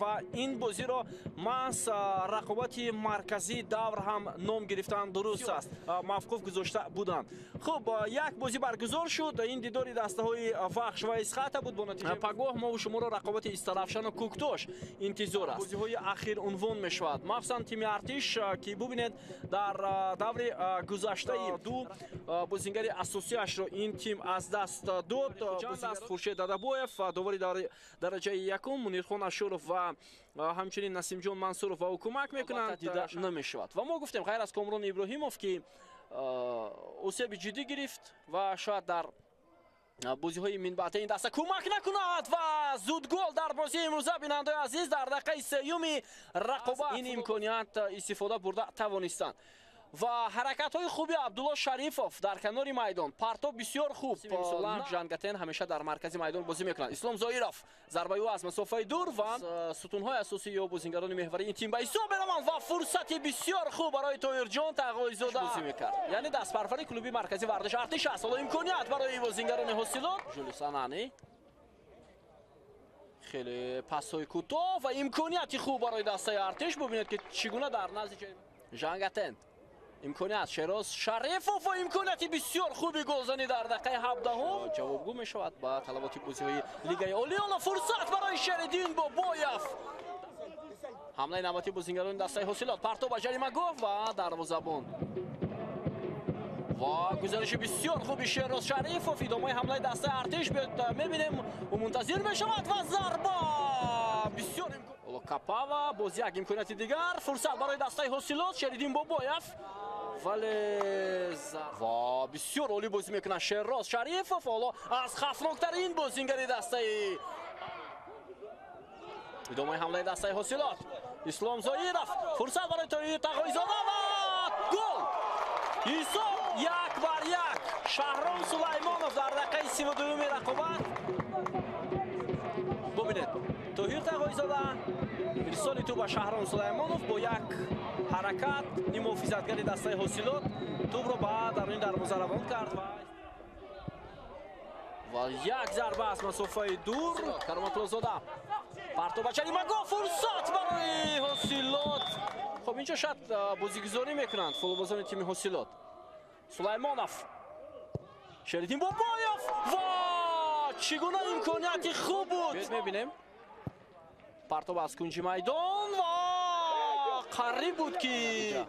و این بازی رو محض رقابت مرکزی دور هم نام گرفتن. درست است، موقف گذاشته بودند. خب یک بازی برگزار شد. این دیداری دسته های فخش و اسخط بود. با نتیجه پگاه ما و شما را رقابت استرافشان و کوکتوش انتظار است. بازی های اخیر عنوان می شود. مخصوصا تیم ارتش که ببینید در دور گذشته دو بازیگر اساسیش رو این تیم از دست داد. چند است خورشید دادابویف دوباره در درجه یکم، منیرخان اشورов و همچنین نسیم جان منصورов و او کمک میکنند. دیده نمیشود و ما گفتیم غیر از کامران ابراهیموف که اصابی جدی گرفت و شاید در بازی های منبعث این دسته کمک نکند و زود گل در بازی امروزه بیننده عزیز در دقیقه سیوم رقابت این امکانیت استفاده برده توانستند. و حرکت های خوبی عبدالله شریفوف در کنار میدان، پرتاب بسیار خوب. جنگتن همیشه در مرکز میدان بازی میکنند. اسلام زایروف ضربه او از مسافه دور و ستون های اساسی یا بازیگران محوری این تیم به حساب برمان و فرصت بسیار خوب برای طاهر جان تقاضا بازی میکرد. یعنی دست پرورده کلوبی مرکزی ورزش ارتش است. حالا امکانیت برای بازیگران حاصلات جلوس انانی، خیلی پاس‌های کوتاه و امکانیت خوب برای دسته ارتش. ببینید که چگونه در نزدیک جنگتن امکانیت شیراز شریفوف و امکانیت بسیار خوبی گلزنی در دقیقه 17 جوابگو می شود با طلبات بازی های لیگ عالی. فرصت برای شریدین بابایف، حمله نوبتی بازیگران دسته حاصلات، پرتاب به جریمه گفت و دروازه‌بان و گزارش بسیار خوبی شیراز شریفوف. ادامه حمله دسته ارتش میبینیم و منتظر می شود و ضربه بسیار کپا و باز یک امکانیت دیگر. فرصت برای دسته حاصلات شریدین بابایف ولی و بسیار عالی بازی میکنه شیراز شریفوف. حالا از خطرناکترین بازیگر دسته ادامه حمله دسته حاصلات اسلام زایروف، فرصت برای تقاضا و گل. حساب 1-1 شهرام سلیمانوف در دقیقه 32 رقابت. ببینید طاهر تقاضا ارسال تو با شهرام سلیمانوف با یک حرکت این محافظتگر دسته حاصلات توپ رو بعد در این دروازه روان کرد و یک ضربه از مسافه دور کرامت الله زاده پرتاب به جریمه گاه. فرصت برای حاصلات. خب اینجا شاید بازیگذاری میکنند فوتبالبازان تیم حاصلات. سلیمانوف، شریدین بابایف و چگونه امکانیت خوب بود. میبینیم پرتاب از کنج میدان و قریب بود که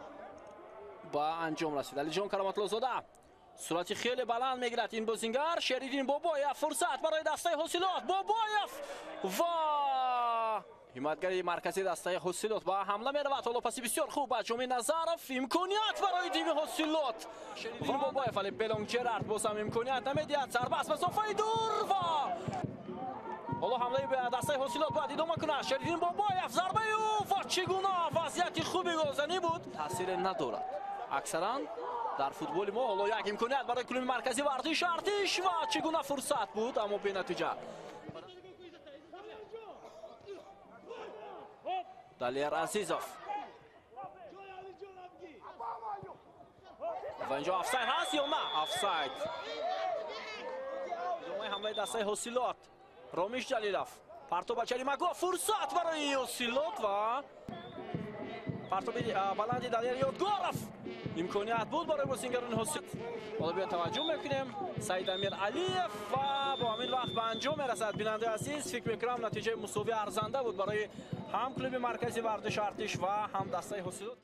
با انجام رسید. علی جان کرامت الله زاده سرعت خیلی بلند میگیرد این بازیگر. شریدین بابایف، فرصت برای دسته حاصلات بابایف و حمایتگر مرکزی دسته حاصلات با حمله میرود. حالا پاسی بسیار خوب با جامی نظرف، امکانیت برای تیم حاصلات. شریدین بابایف ولی بلونگ جرارد باز هم امکانیت نمیدهد. ضربه از مسافه دور و حالا حمله به دسته حاصلات باید ادامه کنه. شریدین بابایف ضربه او و چگونه وضعیت خوبی گلزنی بود. تاثیر ندارد اکثرا در فوتبال ما. حالا یک امکانیت برای کلوب مرکزی ورزش ارتش و چگونه فرصت بود اما به نتیجه. دلیر عزیزوف و اینجا افساید هست یا نه؟ افساید. ادامه حمله دسته حاصلات رامیش جلیلوف، پرتاب به جریمه گاه. فرصت برای حاصلات و پرتاب بلندی دلیر یادگاروف. امکانیت بود برای بازیگران حاصلات. حالا بیا توجه میکنیم سعید امیر علیف و با همین وقت به انجام میرسد. بیننده عزیز فکر میکنم نتیجه مساوی ارزنده بود برای هم کلوب مرکزی ورزش ارتش و هم دسته حاصلات.